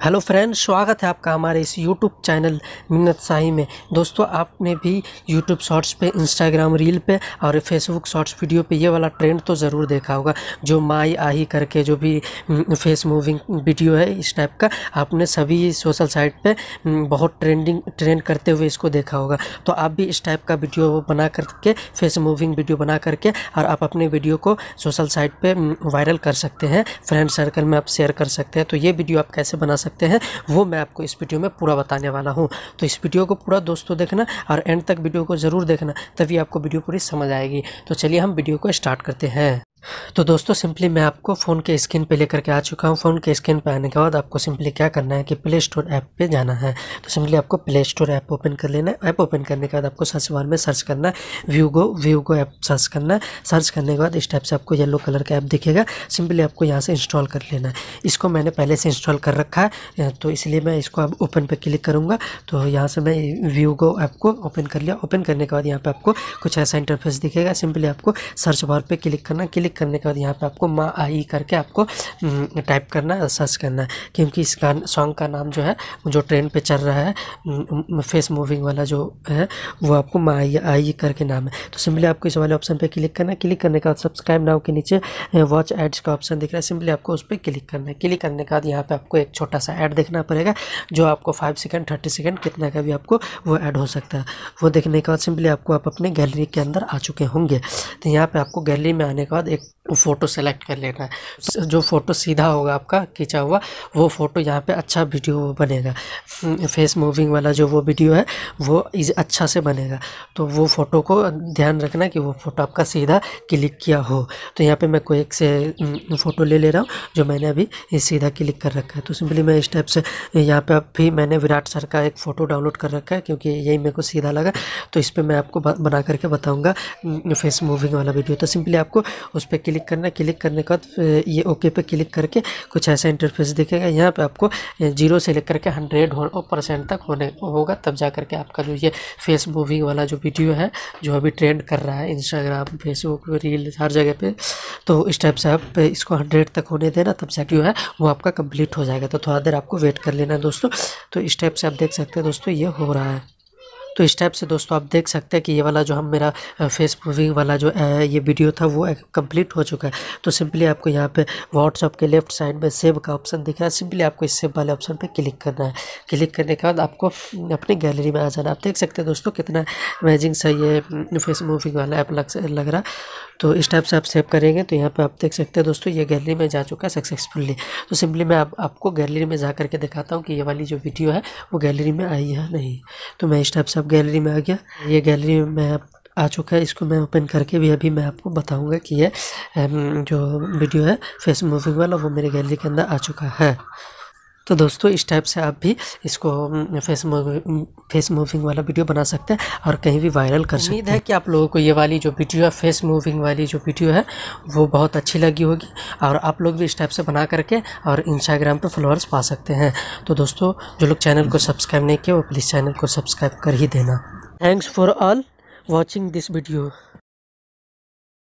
Hello friends, स्वागत है आपका हमारे इस यूट्यूब चैनल मिन्नत शाही में। दोस्तों, आपने भी यूट्यूब शॉर्ट्स पे, इंस्टाग्राम रील पे और फेसबुक शॉर्ट्स वीडियो पे ये वाला ट्रेंड तो ज़रूर देखा होगा, जो माया ही करके जो भी फेस मूविंग वीडियो है इस टाइप का। आपने सभी सोशल साइट पे बहुत ट्रेंड करते हुए इसको देखा होगा। तो आप भी इस टाइप का वीडियो बना करके, फेस मूविंग वीडियो बना करके और आप अपने वीडियो को सोशल साइट पे वायरल कर सकते हैं, फ्रेंड सर्कल में आप शेयर कर सकते हैं। तो ये वीडियो आप कैसे बना सकते हैं वो मैं आपको इस वीडियो में पूरा बताने वाला हूं। तो इस वीडियो को पूरा दोस्तों देखना और एंड तक वीडियो को ज़रूर देखना, तभी आपको वीडियो पूरी समझ आएगी। तो चलिए हम वीडियो को स्टार्ट करते हैं। तो दोस्तों, सिंपली मैं आपको फ़ोन के स्क्रीन पे लेकर के आ चुका हूँ। फ़ोन के स्क्रीन पे आने के बाद आपको सिंपली क्या करना है कि प्ले स्टोर ऐप पे जाना है। तो सिंपली आपको प्ले स्टोर ऐप ओपन कर लेना है। ऐप ओपन करने के बाद आपको सर्च बार में सर्च करना है वीवगो ऐप सर्च करना है। सर्च करने के बाद इस टाइप से आपको येलो कलर का ऐप दिखेगा। सिंपली आपको यहाँ से इंस्टॉल कर लेना है। इसको मैंने पहले से इंस्टॉल कर रखा है, तो इसलिए मैं इसको अब ओपन पे क्लिक करूँगा। तो यहाँ से मैं वीवगो ऐप को ओपन कर लिया। ओपन करने के बाद यहाँ पे आपको कुछ ऐसा इंटरफेस दिखेगा। सिंपली आपको सर्च बार पे क्लिक करना है। क्लिक करने के बाद यहाँ पे आपको माई करके आपको टाइप करना है, सर्च करना है, क्योंकि इस सॉन्ग का नाम जो है, जो ट्रेंड पे चल रहा है फेस मूविंग वाला जो है, वो आपको माई करके नाम है। तो सिंपली आपको इस वाले ऑप्शन पे क्लिक करना है। क्लिक करने के बाद सब्सक्राइब नाउ के नीचे वॉच एड्स का ऑप्शन दिख रहा है। सिंपली आपको उस पर क्लिक करना है। क्लिक करने के बाद यहाँ पे आपको एक छोटा सा ऐड देखना पड़ेगा, जो आपको 5 सेकंड 30 सेकंड कितना का भी आपको वो ऐड हो सकता है। वो देखने के बाद सिंपली आपको आप अपने गैलरी के अंदर आ चुके होंगे। तो यहाँ पे आपको गैलरी में आने के बाद एक फ़ोटो सेलेक्ट कर लेना है। जो फ़ोटो सीधा होगा आपका खींचा हुआ, वो फ़ोटो यहाँ पे अच्छा वीडियो बनेगा। फेस मूविंग वाला जो वो वीडियो है वो अच्छा से बनेगा। तो वो फ़ोटो को ध्यान रखना कि वो फ़ोटो आपका सीधा क्लिक किया हो। तो यहाँ पे मैं कोई एक से फ़ोटो ले रहा हूँ जो मैंने अभी सीधा क्लिक कर रखा है। तो सिंपली मैं इस टाइप से यहाँ पे अभी मैंने विराट सर का एक फ़ोटो डाउनलोड कर रखा है, क्योंकि यही मेरे को सीधा लगा। तो इस पर मैं आपको बना करके बताऊँगा फेस मूविंग वाला वीडियो। तो सिंपली आपको उस पर क्लिक करना। क्लिक करने के बाद ये ओके पे क्लिक करके कुछ ऐसा इंटरफेस दिखेगा। यहाँ पे आपको 0 से लेकर के 100% तक होगा, तब जा करके आपका जो ये फेस मूविंग वाला जो वीडियो है, जो अभी ट्रेंड कर रहा है इंस्टाग्राम, फेसबुक, रील, हर जगह पे, तो इस टाइप से आप इसको 100 तक होने देना, तब से जो है वो आपका कंप्लीट हो जाएगा। तो थोड़ा देर आपको वेट कर लेना दोस्तों। तो इस टाइप से आप देख सकते हैं दोस्तों, ये हो रहा है। तो इस टाइप से दोस्तों आप देख सकते हैं कि ये वाला जो हम मेरा फेस मूविंग वाला जो ये वीडियो था वो कंप्लीट हो चुका है। तो सिंपली आपको यहाँ पे व्हाट्सएप के लेफ्ट साइड में सेव का ऑप्शन दिख रहा है। सिंपली आपको इस सेव वाले ऑप्शन पे क्लिक करना है। क्लिक करने के बाद आपको अपनी गैलरी में आ जाना। आप देख सकते हैं दोस्तों कितना अमेजिंग सा ये फेस मूविंग वाला ऐप लग रहा है। तो इस टाइप से आप सेव करेंगे तो यहाँ पे आप देख सकते हैं दोस्तों, ये गैलरी में जा चुका है सक्सेसफुली। तो सिंपली मैं आपको गैलरी में जा करके दिखाता हूँ कि ये वाली जो वीडियो है वो गैलरी में आई है नहीं। तो मैं इस टाइप से गैलरी में आ गया। ये गैलरी में आ चुका है। इसको मैं ओपन करके भी अभी मैं आपको बताऊंगा कि ये जो वीडियो है फेस मूविंग वाला वो मेरे गैलरी के अंदर आ चुका है। तो दोस्तों, इस टाइप से आप भी इसको फेस मूविंग वाला वीडियो बना सकते हैं और कहीं भी वायरल कर सकते हैं। उम्मीद है कि आप लोगों को ये वाली जो वीडियो है, फेस मूविंग वाली जो वीडियो है, वो बहुत अच्छी लगी होगी और आप लोग भी इस टाइप से बना करके और इंस्टाग्राम पे फॉलोअर्स पा सकते हैं। तो दोस्तों, जो लोग चैनल को सब्सक्राइब नहीं किए वो प्लीज़ चैनल को सब्सक्राइब कर ही देना। Thanks for all watching this video.